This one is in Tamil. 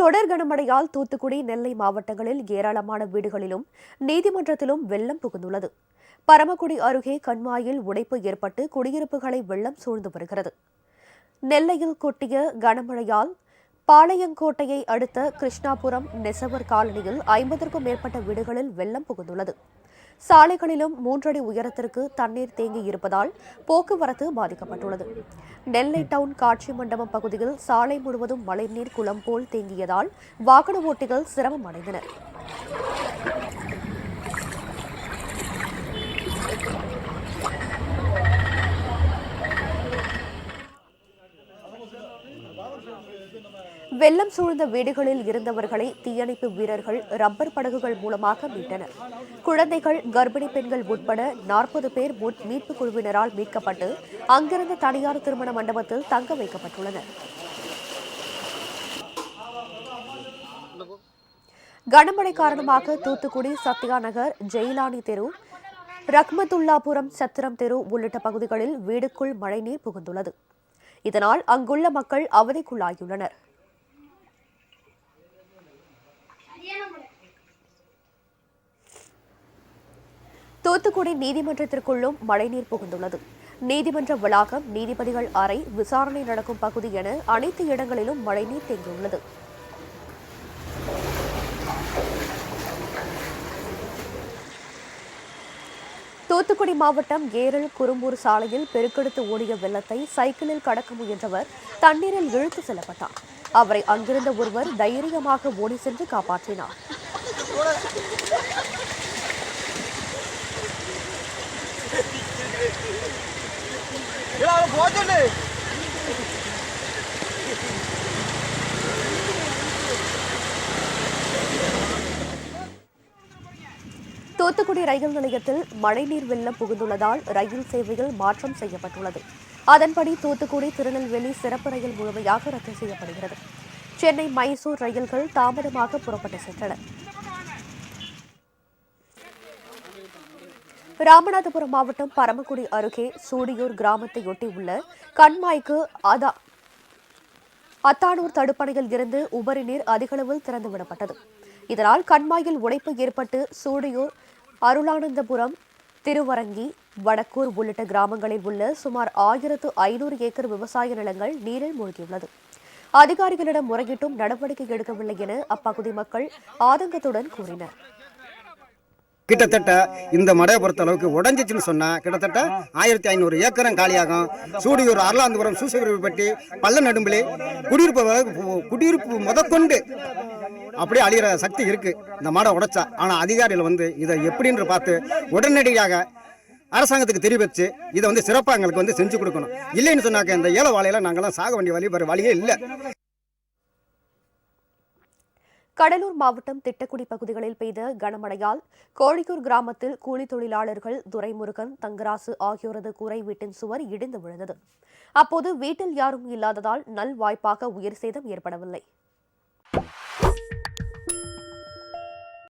தொடர் கனமழையால் தூத்துக்குடி, நெல்லை மாவட்டங்களில் ஏராளமான வீடுகளிலும் நீதிமன்றத்திலும் வெள்ளம் புகுந்துள்ளது. பரமக்குடி அருகே கண்மாயில் உடைப்பு ஏற்பட்டு குடியிருப்புகளை வெள்ளம் சூழ்ந்து வருகிறது. நெல்லையில் கொட்டிய கனமழையால் பாளையங்கோட்டையை அடுத்த கிருஷ்ணாபுரம் நெசவர் காலனியில் 50க்கும் மேற்பட்ட வீடுகளில் வெள்ளம் புகுந்துள்ளது. சாலைகளிலும் 3 அடி உயரத்திற்கு தண்ணீர் தேங்கி இருப்பதால் போக்குவரத்து பாதிக்கப்பட்டுள்ளது. நெல்லை டவுன் காட்சி மண்டபம் பகுதியில் சாலை முழுவதும் மழைநீர் குளம் போல் தேங்கியதால் வாகன ஓட்டிகள் சிரமம் அடைந்தனர். வெள்ளம் சூழ்ந்த வீடுகளில் இருந்தவர்களை தீயணைப்பு வீரர்கள் ரப்பர் படகுகள் மூலமாக மீட்டனர். குழந்தைகள், கர்ப்பிணி பெண்கள் உட்பட 40 பேர் மீட்புக் குழுவினரால் மீட்கப்பட்டு அங்கிருந்த தனியார் திருமண மண்டபத்தில் தங்க வைக்கப்பட்டுள்ளனர். கனமழை காரணமாக தூத்துக்குடி சத்யா நகர், ஜெயிலானி தெரு, ரஹ்மத்துல்லாபுரம், சத்திரம் தெரு உள்ளிட்ட பகுதிகளில் வீடுக்குள் மழைநீர் புகுந்துள்ளது. இதனால் அங்குள்ள மக்கள் அவதிக்குள்ளாகியுள்ளனர். தூத்துக்குடி நீதிமன்றத்திற்குள்ளும் மழைநீர் புகுந்துள்ளது. நீதிமன்ற வளாகம், நீதிபதிகள் அறை, விசாரணை நடக்கும் பகுதி என அனைத்து இடங்களிலும் மழைநீர் தேங்கியுள்ளது. தூத்துக்குடி மாவட்டம் ஏரல் குறும்பூர் சாலையில் பெருக்கெடுத்து ஓடிய வெள்ளத்தை சைக்கிளில் கடக்க முயன்றவர் தண்ணீரில் இழுத்து செல்லப்பட்டார். அவரை அங்கிருந்த ஒருவர் தைரியமாக ஓடி சென்று காப்பாற்றினார். தூத்துக்குடி ரயில் நிலையத்தில் மழைநீர் வெள்ளம் புகுந்துள்ளதால் ரயில் சேவையில் மாற்றம் செய்யப்பட்டுள்ளது. அதன்படி தூத்துக்குடி, திருநெல்வேலி சிறப்பு ரயில் முழுமையாக ரத்து செய்யப்படுகிறது. சென்னை, மைசூர் ரயில்கள் தாமதமாக புறப்பட்டு சென்றன. ராமநாதபுரம் மாவட்டம் பரமக்குடி அருகே சூடியூர் கிராமத்தையொட்டி உள்ள கண்மாய்க்கு அத்தானூர் தடுப்பணையில் இருந்து உபரி நீர் அதிகளவில் திறந்துவிடப்பட்டது. இதனால் கண்மாயில் உடைப்பு ஏற்பட்டு சூடியூர், அருளானந்தபுரம், திருவரங்கி, வடக்கூர் உள்ளிட்ட கிராமங்களில் உள்ள சுமார் 1500 ஏக்கர் விவசாய நிலங்கள் நீரில் மூழ்கியுள்ளது. அதிகாரிகளிடம் முறையிட்டும் நடவடிக்கை எடுக்கவில்லை என அப்பகுதி மக்கள் ஆதங்கத்துடன் கூறினர். கிட்டத்தட்ட இந்த மழையை பொறுத்த அளவுக்கு உடஞ்சிச்சுன்னு சொன்னா கிட்டத்தட்ட 1500 ஏக்கரும் காலியாகும். சூடியூர், அருளாந்தபுரம், சூசைப்பட்டி, பள்ள நடும்பிலே குடியிருப்பு முதற்கொண்டு அப்படியே அழிகிற சக்தி இருக்கு இந்த மழை உடைச்சா. ஆனா அதிகாரிகள் இதை எப்படின்னு பார்த்து உடனடியாக அரசாங்கத்துக்கு தெரிவிச்சு இதை சிறப்பாக எங்களுக்கு செஞ்சு கொடுக்கணும். இல்லைன்னு சொன்னாக்க இந்த ஏல வாழையில நாங்கெல்லாம் சாக வேண்டிய வழியே இல்லை. கடலூர் மாவட்டம் திட்டக்குடி பகுதிகளில் பெய்த கனமழையால் கோழிக்கூர் கிராமத்தில் கூலி தொழிலாளர்கள் துரைமுருகன், தங்கராசு ஆகியோரது கூரை வீட்டின் சுவர் இடிந்து விழுந்தது. அப்போது வீட்டில் யாரும் இல்லாததால் நல்வாய்ப்பாக உயிர் சேதம் ஏற்படவில்லை.